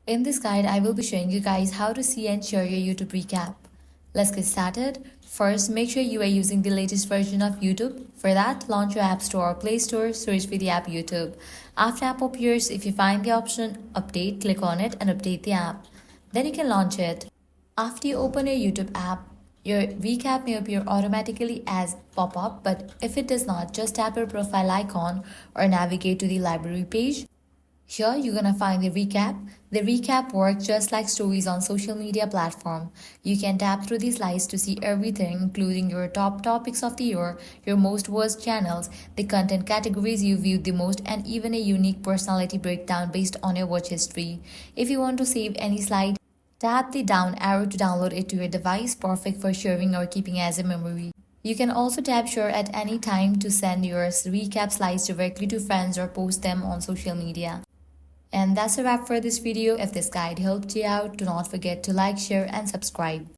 In this guide, I will be showing you guys how to see and share your YouTube recap. Let's get started. First, make sure you are using the latest version of YouTube. For that, launch your App Store or Play Store, search for the app YouTube. After app appears, if you find the option Update, click on it and update the app. Then you can launch it. After you open your YouTube app, your recap may appear automatically as pop-up, but if it does not, just tap your profile icon or navigate to the library page. Here you're gonna find the recap. The recap works just like stories on social media platform. You can tap through the slides to see everything, including your top topics of the year, your most watched channels, the content categories you viewed the most, and even a unique personality breakdown based on your watch history. If you want to save any slide, tap the down arrow to download it to your device, perfect for sharing or keeping as a memory. You can also tap share at any time to send your recap slides directly to friends or post them on social media. And that's a wrap for this video. If this guide helped you out, do not forget to like, share, and subscribe.